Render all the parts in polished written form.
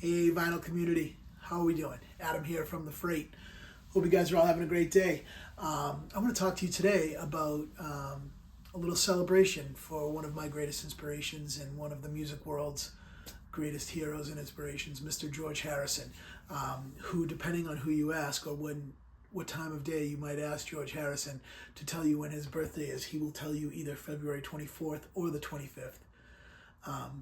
Hey, vinyl community, how are we doing? Adam here from The Freight. Hope you guys are all having a great day. I want to talk to you today about a little celebration for one of my greatest inspirations and one of the music world's greatest heroes and inspirations, Mr. Georgeharrison, who, depending on who you ask or what time of day you might ask Georgeharrison to tell you when his birthday is, he will tell you either February 24th or the 25th.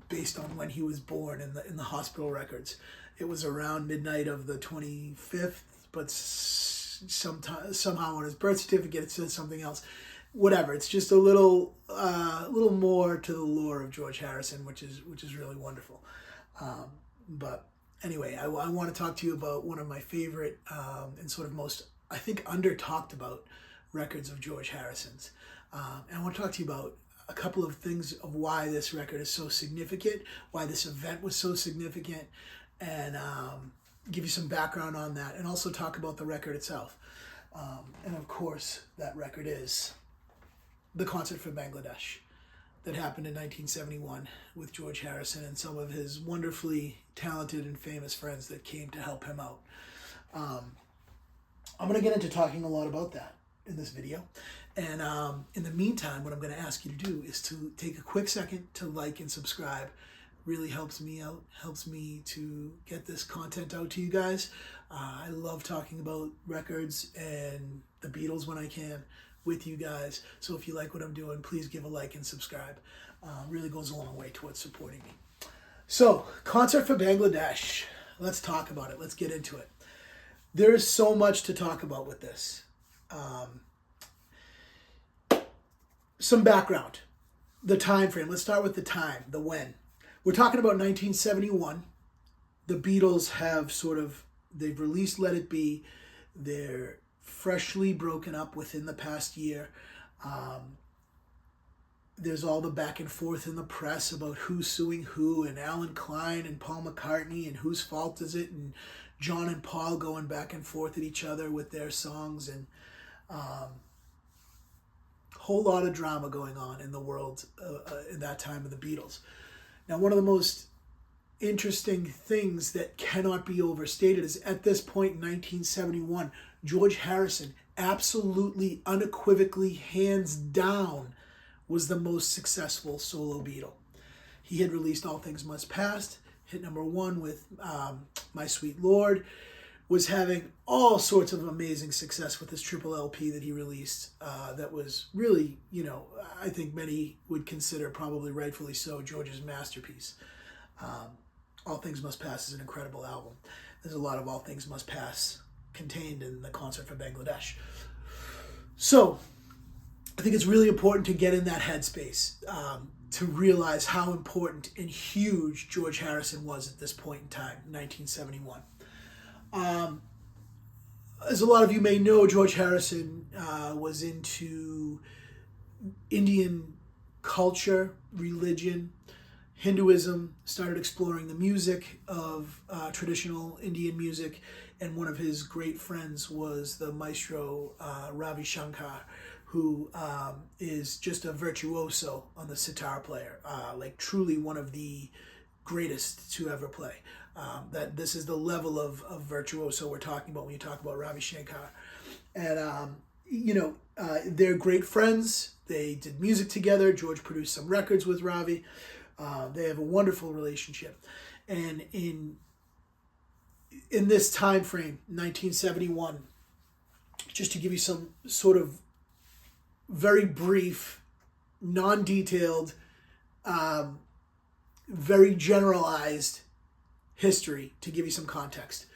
Based on when he was born in the hospital records. It was around midnight of the 25th, but somehow on his birth certificate it says something else. Whatever. It's just a little more to the lore of Georgeharrison, which is really wonderful. But anyway, I want to talk to you about one of my favorite and sort of most, I think, under talked about records of Georgeharrison's. And I want to talk to you about a couple of things of why this record is so significant, why this event was so significant, and give you some background on that, and also talk about the record itself. And of course, that record is the Concert for Bangladesh that happened in 1971 with Georgeharrison and some of his wonderfully talented and famous friends that came to help him out. I'm going to get into talking a lot about that in this video. And in the meantime, what I'm going to ask you to do is to take a quick second to like and subscribe. Really helps me out, helps me to get this content out to you guys. I love talking about records and the Beatles when I can with you guys. So if you like what I'm doing, please give a like and subscribe. Really goes a long way towards supporting me. So, Concert for Bangladesh. Let's talk about it. Let's get into it. There is so much to talk about with this. Some background, the time frame. Let's start with the time, the when. We're talking about 1971. The Beatles they've released Let It Be. They're freshly broken up within the past year. There's all the back and forth in the press about who's suing who, and Alan Klein and Paul McCartney, and whose fault is it, and John and Paul going back and forth at each other with their songs, and whole lot of drama going on in the world in that time of the Beatles. Now, one of the most interesting things that cannot be overstated is at this point in 1971, Georgeharrison absolutely, unequivocally, hands down, was the most successful solo Beatle. He had released All Things Must Pass, hit number one with My Sweet Lord, was having all sorts of amazing success with this triple LP that he released that was really, I think many would consider, probably rightfully so, George's masterpiece. All Things Must Pass is an incredible album. There's a lot of All Things Must Pass contained in the Concert for Bangladesh. So, I think it's really important to get in that headspace to realize how important and huge Georgeharrison was at this point in time, 1971. As a lot of you may know, Georgeharrison was into Indian culture, religion, Hinduism, started exploring the music of traditional Indian music, and one of his great friends was the maestro Ravi Shankar, who is just a virtuoso on the sitar player, like truly one of the greatest to ever play. That this is the level of virtuoso we're talking about when you talk about Ravi Shankar. And, they're great friends. They did music together. George produced some records with Ravi. They have a wonderful relationship. And in this time frame, 1971, just to give you some sort of very brief, non-detailed, very generalized history to give you some context.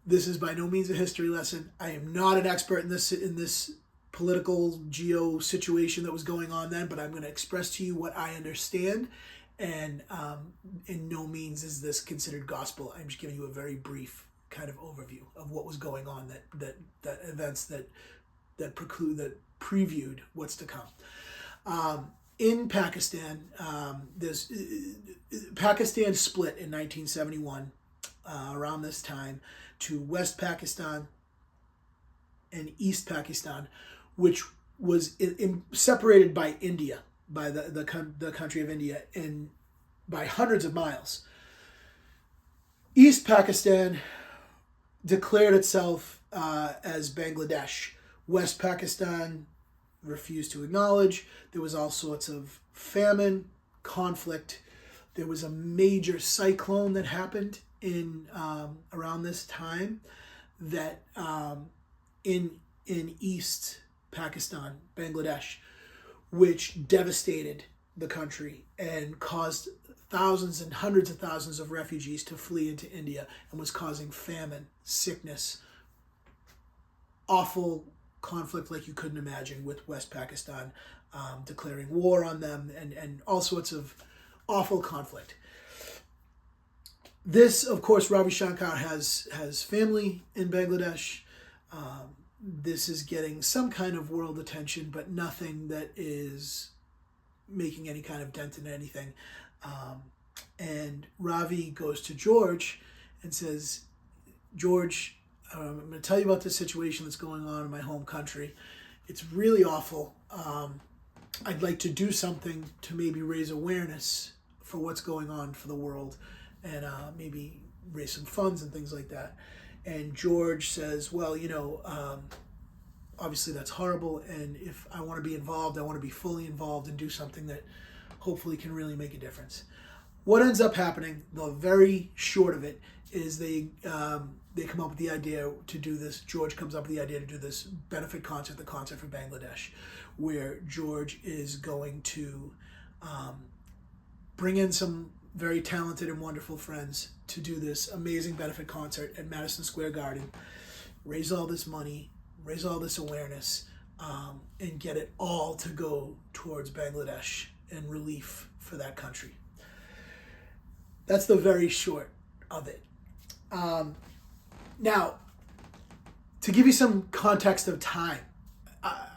This is by no means a history lesson. I am not an expert in this political geo situation that was going on then, but I'm going to express to you what I understand, and in no means is this considered gospel. I'm just giving you a very brief kind of overview of what was going on, that events that previewed what's to come. In Pakistan, Pakistan split in 1971 around this time to West Pakistan and East Pakistan, which was separated by India, by the country of India, and by hundreds of miles. East Pakistan declared itself as Bangladesh. West Pakistan refused to acknowledge. There was all sorts of famine, conflict. There was a major cyclone that happened in around this time that in East Pakistan, Bangladesh, which devastated the country and caused thousands and hundreds of thousands of refugees to flee into India, and was causing famine, sickness, awful conflict like you couldn't imagine, with West Pakistan declaring war on them, and all sorts of awful conflict. This, of course, Ravi Shankar has family in Bangladesh. This is getting some kind of world attention, but nothing that is making any kind of dent in anything. And Ravi goes to George and says, George, I'm going to tell you about this situation that's going on in my home country. It's really awful. I'd like to do something to maybe raise awareness for what's going on for the world, and maybe raise some funds and things like that. And George says, well, obviously that's horrible, and if I want to be involved, I want to be fully involved and do something that hopefully can really make a difference. What ends up happening, the very short of it, is they come up with the idea to do this. George comes up with the idea to do this benefit concert, the Concert for Bangladesh, where George is going to bring in some very talented and wonderful friends to do this amazing benefit concert at Madison Square Garden, raise all this money, raise all this awareness, and get it all to go towards Bangladesh and relief for that country. That's the very short of it. Now, to give you some context of time,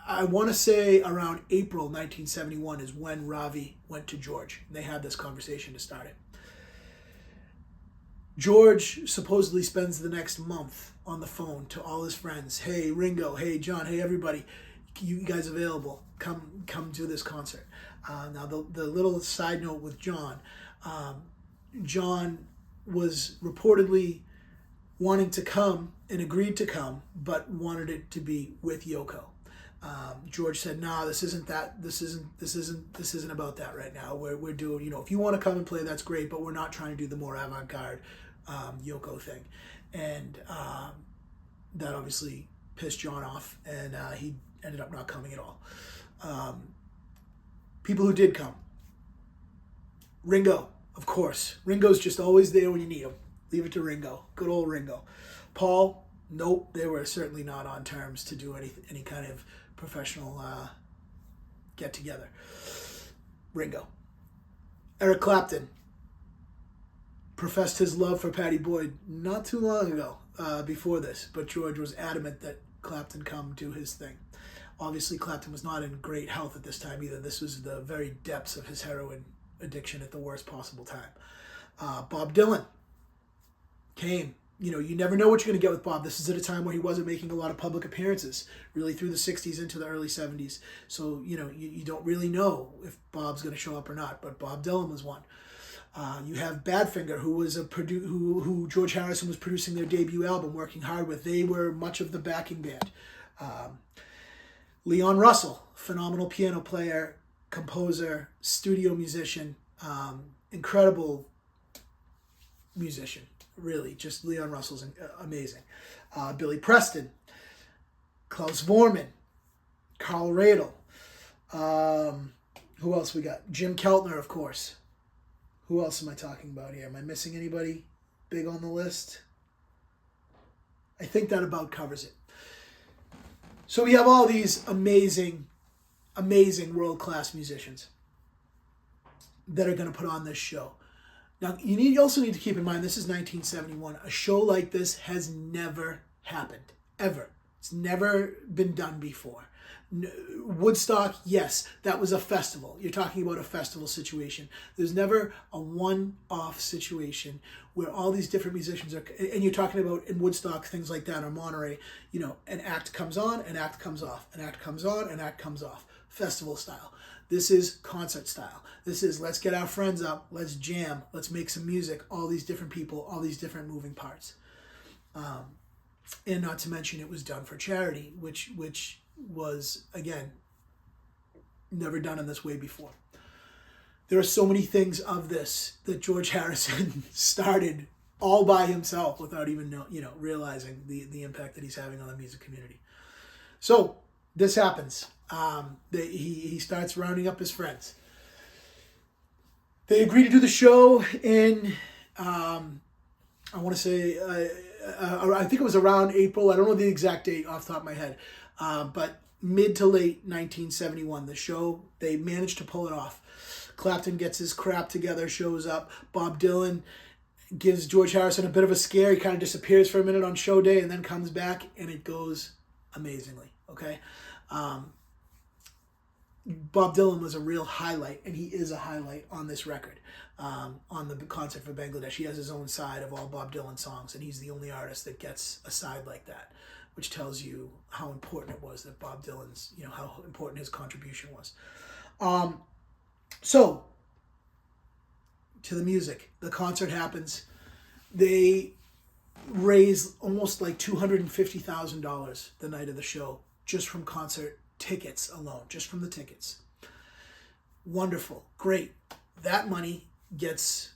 I want to say around April 1971 is when Ravi went to George. They had this conversation to start it. George supposedly spends the next month on the phone to all his friends. Hey, Ringo. Hey, John. Hey, everybody. You guys available? Come do this concert. Now, the little side note with John. John was reportedly wanting to come and agreed to come, but wanted it to be with Yoko. George said, "No, this isn't that. This isn't about that right now. We're doing, if you want to come and play, that's great, but we're not trying to do the more avant-garde Yoko thing." And that obviously pissed John off, and he ended up not coming at all. People who did come, Ringo, of course. Ringo's just always there when you need him. Leave it to Ringo. Good old Ringo. Paul, nope, they were certainly not on terms to do any kind of professional get-together. Ringo. Eric Clapton professed his love for Pattie Boyd not too long ago, before this, but George was adamant that Clapton come do his thing. Obviously, Clapton was not in great health at this time either. This was the very depths of his heroin addiction at the worst possible time. Bob Dylan came. You never know what you're going to get with Bob. This is at a time where he wasn't making a lot of public appearances, really through the 60s into the early 70s. So, you don't really know if Bob's going to show up or not, but Bob Dylan was one. You have Badfinger, who was who Georgeharrison was producing their debut album, working hard with. They were much of the backing band. Leon Russell, phenomenal piano player, composer, studio musician, incredible musician. Really, just Leon Russell's amazing. Billy Preston, Klaus Vormann, Carl Radel. Who else we got? Jim Keltner, of course. Who else am I talking about here? Am I missing anybody big on the list? I think that about covers it. So we have all these amazing, amazing world-class musicians that are going to put on this show. Now, you also need to keep in mind, this is 1971. A show like this has never happened, ever. It's never been done before. Woodstock, yes, that was a festival. You're talking about a festival situation. There's never a one-off situation where all these different musicians are, and you're talking about in Woodstock, things like that, or Monterey, an act comes on, an act comes off, an act comes on, an act comes off. festival style. This is concert style. This is let's get our friends up, let's jam, let's make some music, all these different people, all these different moving parts. And not to mention it was done for charity, which was, again, never done in this way before. There are so many things of this that Georgeharrison started all by himself without even realizing the impact that he's having on the music community. So this happens. He starts rounding up his friends. They agree to do the show in, I want to say, I think it was around April. I don't know the exact date off the top of my head. But mid to late 1971, the show, they managed to pull it off. Clapton gets his crap together, shows up. Bob Dylan gives Georgeharrison a bit of a scare. He kind of disappears for a minute on show day and then comes back, and it goes amazingly, okay? Bob Dylan was a real highlight, and he is a highlight on this record, on the Concert for Bangladesh. He has his own side of all Bob Dylan songs, and he's the only artist that gets a side like that, which tells you how important it was that Bob Dylan's, how important his contribution was. So, to the music. The concert happens. They raise almost like $250,000 the night of the show just from concert tickets alone, just from the tickets. Wonderful. Great. That money gets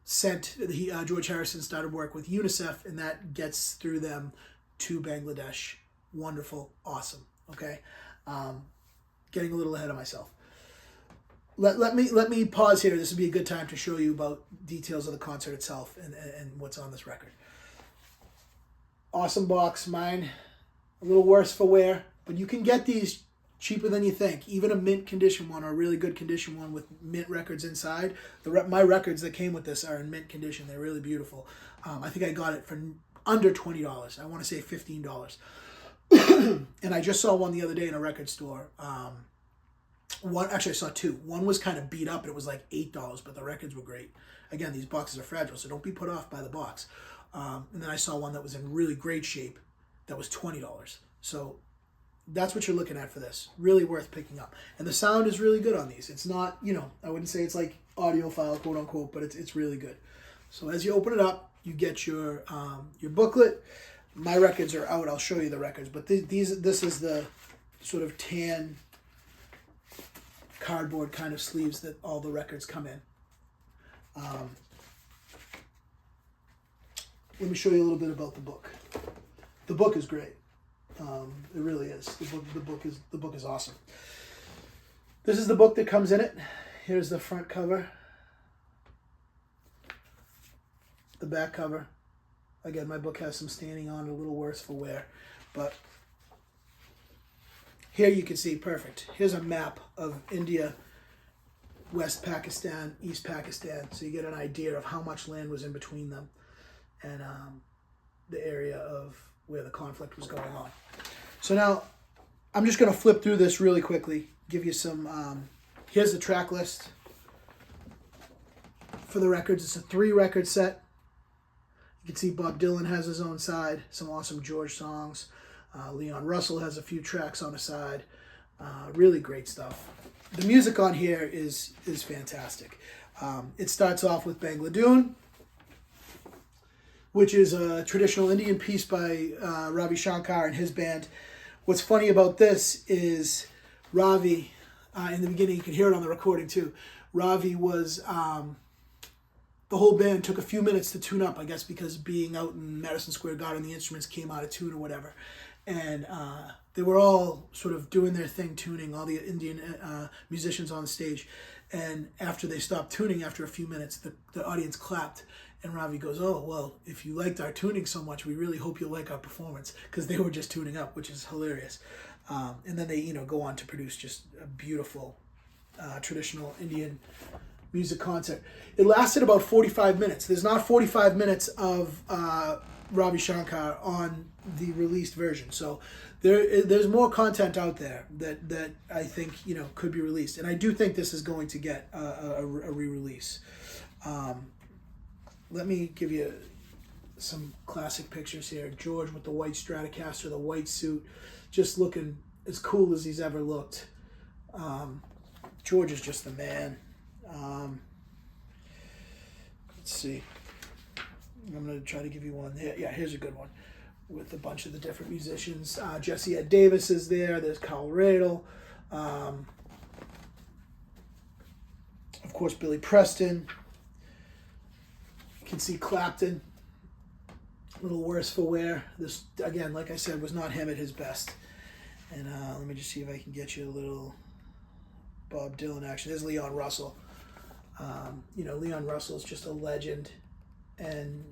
sent. Georgeharrison started work with UNICEF, and that gets through them to Bangladesh. Wonderful. Awesome. Okay. Getting a little ahead of myself. Let me pause here. This would be a good time to show you about details of the concert itself and what's on this record. Awesome box. Mine, a little worse for wear, but you can get these cheaper than you think. Even a mint condition one or a really good condition one with mint records inside. My records that came with this are in mint condition. They're really beautiful. I think I got it for under $20. I want to say $15. And I just saw one the other day in a record store. Actually, I saw two. One was kind of beat up. It was like $8, but the records were great. Again, these boxes are fragile, so don't be put off by the box. And then I saw one that was in really great shape that was $20. So that's what you're looking at for this. Really worth picking up. And the sound is really good on these. It's not, I wouldn't say it's like audiophile, quote unquote, but it's really good. So as you open it up, you get your booklet. My records are out. I'll show you the records. But this is the sort of tan cardboard kind of sleeves that all the records come in. Let me show you a little bit about the book. The book is great. It really is. The book is awesome. This is the book that comes in it. Here's the front cover. The back cover. Again, my book has some staining on it, a little worse for wear, but here you can see perfect. Here's a map of India, West Pakistan, East Pakistan, so you get an idea of how much land was in between them and the area of where the conflict was going on. So now, I'm just going to flip through this really quickly, give you some, here's the track list for the records. It's a 3-record set. You can see Bob Dylan has his own side, some awesome George songs. Leon Russell has a few tracks on the side. Really great stuff. The music on here is fantastic. It starts off with Bangladesh, which is a traditional Indian piece by Ravi Shankar and his band. What's funny about this is Ravi, in the beginning, you can hear it on the recording too. Ravi was, the whole band took a few minutes to tune up, I guess because being out in Madison Square Garden, the instruments came out of tune or whatever. And they were all sort of doing their thing, tuning, all the Indian musicians on stage. And after they stopped tuning, after a few minutes, the audience clapped. And Ravi goes, "Oh, well, if you liked our tuning so much, we really hope you'll like our performance." Because they were just tuning up, which is hilarious. And then they, go on to produce just a beautiful traditional Indian music concert. It lasted about 45 minutes. There's not 45 minutes of Ravi Shankar on the released version. So there's more content out there that I think, could be released. And I do think this is going to get a re-release. Let me give you some classic pictures here. George with the white Stratocaster, the white suit, just looking as cool as he's ever looked. George is just the man. Let's see. I'm going to try to give you one. Yeah, here's a good one with a bunch of the different musicians. Jesse Ed Davis is there. There's Kyle Radle. Of course, Billy Preston. You can see Clapton. A little worse for wear. This, again, like I said, was not him at his best. And let me just see if I can get you a little Bob Dylan action. There's Leon Russell. Leon Russell is just a legend. And,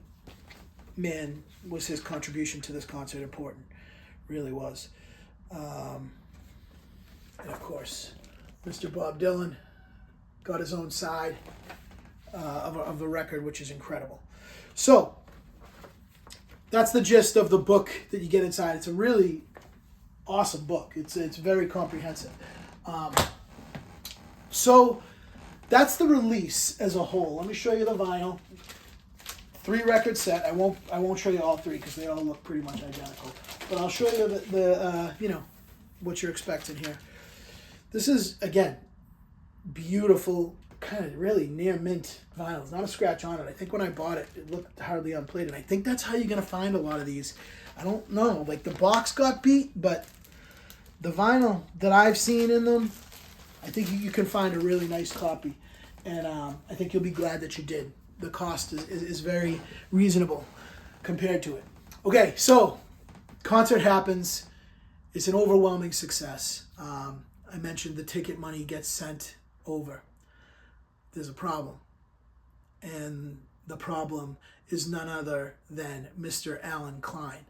man, was his contribution to this concert important. Really was. And, of course, Mr. Bob Dylan got his own side of the record, which is incredible. So, that's the gist of the book that you get inside. It's a really awesome book. It's very comprehensive. So that's the release as a whole. Let me show you the vinyl. 3-record set. I won't show you all 3 because they all look pretty much identical. But I'll show you the what you're expecting here. This is, again, beautiful, kind of really near mint vinyl. There's not a scratch on it. I think when I bought it, it looked hardly unplayed. And I think that's how you're going to find a lot of these. I don't know. Like, the box got beat, but the vinyl that I've seen in them, I think you can find a really nice copy. And I think you'll be glad that you did. The cost is very reasonable compared to it. Okay, so concert happens. It's an overwhelming success. I mentioned the ticket money gets sent over. There's a problem. And the problem is none other than Mr. Alan Klein,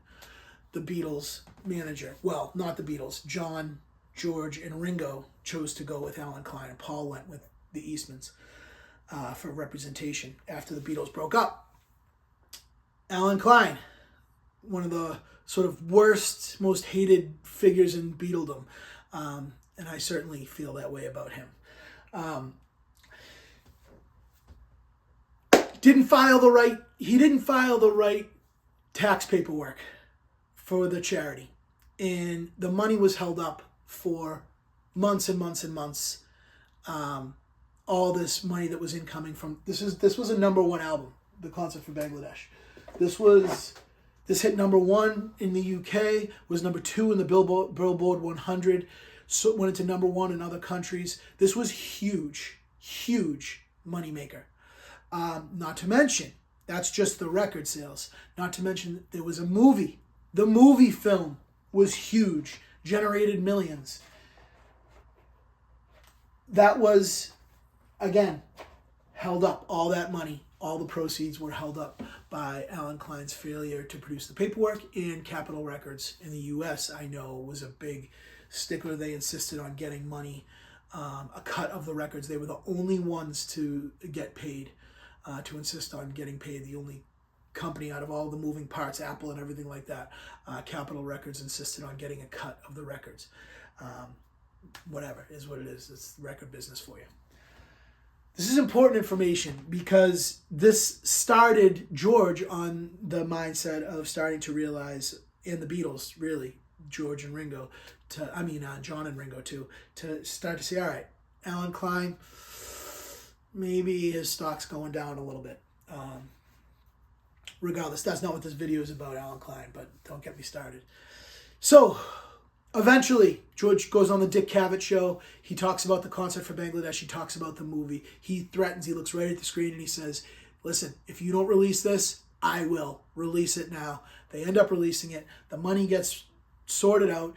the Beatles manager. Well, not the Beatles. John, George, and Ringo chose to go with Alan Klein, and Paul went with the Eastmans for representation after the Beatles broke up. Alan Klein, one of the sort of worst, most hated figures in Beatledom, and I certainly feel that way about him. He didn't file the right tax paperwork for the charity, and the money was held up for months and months and months. All this money that was incoming from this was a #1 album, The Concert for Bangladesh. This hit #1 in the UK, was #2 in the Billboard 100, so it went into #1 in other countries. This was huge moneymaker. Not to mention, that's just the record sales. Not to mention, there was a movie. The movie film was huge, generated millions. That was, again, held up. All that money, all the proceeds were held up by Alan Klein's failure to produce the paperwork, and Capitol Records in the U.S., I know, was a big stickler. They insisted on getting money, a cut of the records. They were the only ones to get paid, to insist on getting paid. The only company out of all the moving parts, Apple and everything like that, Capitol Records insisted on getting a cut of the records. Whatever, is what it is. It's record business for you. This is important information because this started George on the mindset of starting to realize, in the Beatles, really, George and Ringo, John and Ringo too, to start to say, all right, Alan Klein, maybe his stock's going down a little bit. Regardless, that's not what this video is about, Alan Klein, but don't get me started. So, eventually, George goes on the Dick Cavett show. He talks about the Concert for Bangladesh. He talks about the movie. He threatens, he looks right at the screen and he says, listen, if you don't release this, I will release it now. They end up releasing it. The money gets sorted out.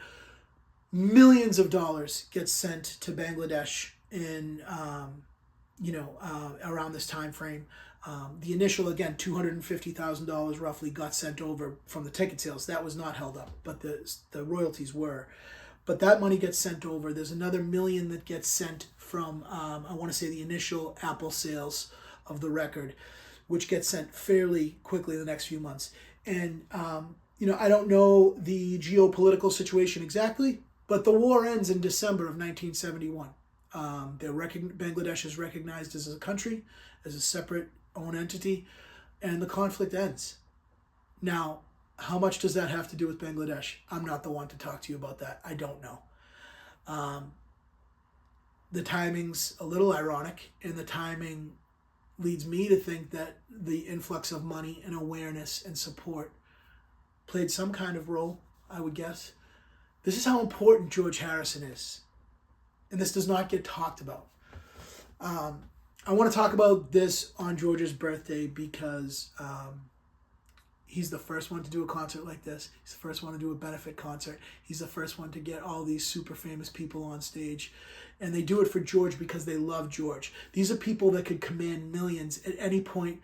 Millions of dollars get sent to Bangladesh in, around this time frame. The initial, again, $250,000 roughly got sent over from the ticket sales. That was not held up, but the royalties were. But that money gets sent over. There's another $1 million that gets sent from, I want to say, the initial Apple sales of the record, which gets sent fairly quickly in the next few months. And, I don't know the geopolitical situation exactly, but the war ends in December of 1971. Bangladesh is recognized as a country, as a separate own entity, and the conflict ends. Now, how much does that have to do with Bangladesh? I'm not the one to talk to you about that. I don't know. the timing's a little ironic, and the timing leads me to think that the influx of money and awareness and support played some kind of role, I would guess. This is how important Georgeharrison is. And this does not get talked about. I want to talk about this on George's birthday because he's the first one to do a concert like this. He's the first one to do a benefit concert. He's the first one to get all these super famous people on stage. And they do it for George because they love George. These are people that could command millions at any point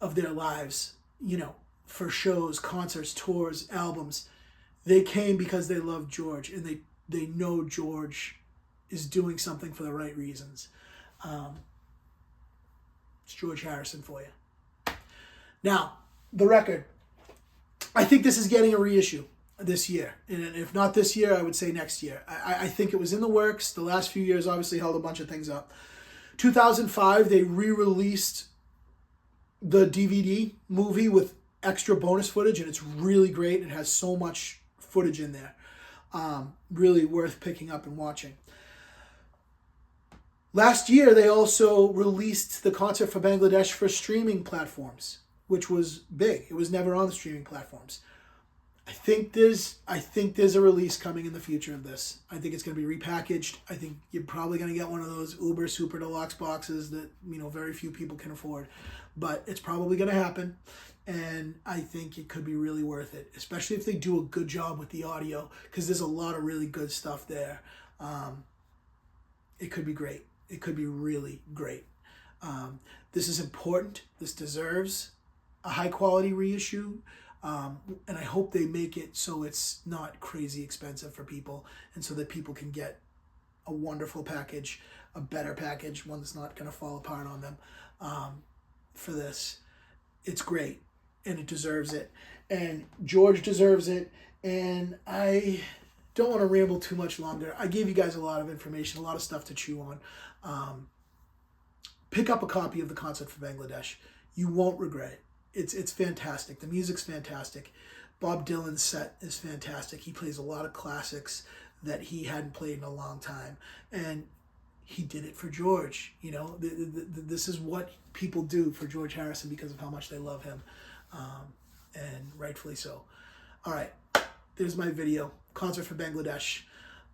of their lives, you know, for shows, concerts, tours, albums. They came because they love George, and they know George is doing something for the right reasons. It's Georgeharrison for you. Now, the record. I think this is getting a reissue this year. And if not this year, I would say next year. I think it was in the works. The last few years obviously held a bunch of things up. 2005, they re-released the DVD movie with extra bonus footage, and it's really great. It has so much footage in there. Really worth picking up and watching. Last year, they also released the concert for Bangladesh for streaming platforms, which was big. It was never on the streaming platforms. I think there's a release coming in the future of this. I think it's going to be repackaged. I think you're probably going to get one of those Uber Super Deluxe boxes that, you know, very few people can afford. But it's probably going to happen, and I think it could be really worth it, especially if they do a good job with the audio, because there's a lot of really good stuff there. It could be great. It could be really great. This is important. This deserves a high-quality reissue. And I hope they make it so it's not crazy expensive for people, and so that people can get a wonderful package, a better package, one that's not going to fall apart on them for this. It's great, and it deserves it, and George deserves it, and I don't want to ramble too much longer. I gave you guys a lot of information, a lot of stuff to chew on. Pick up a copy of the concert for Bangladesh. You won't regret it. It's fantastic. The music's fantastic. Bob Dylan's set is fantastic. He plays a lot of classics that he hadn't played in a long time. And he did it for George. You know, this is what people do for Georgeharrison because of how much they love him. And rightfully so. All right. There's my video. Concert for Bangladesh.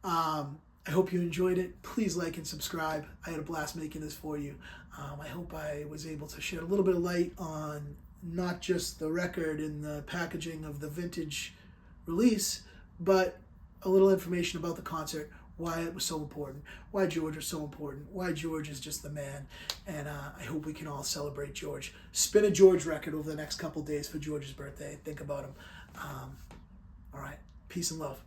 I hope you enjoyed it. Please like and subscribe. I had a blast making this for you. I hope I was able to shed a little bit of light on not just the record and the packaging of the vintage release, but a little information about the concert, why it was so important, why George was so important, why George is just the man, and I hope we can all celebrate George. Spin a George record over the next couple days for George's birthday. Think about him. All right. Peace and love.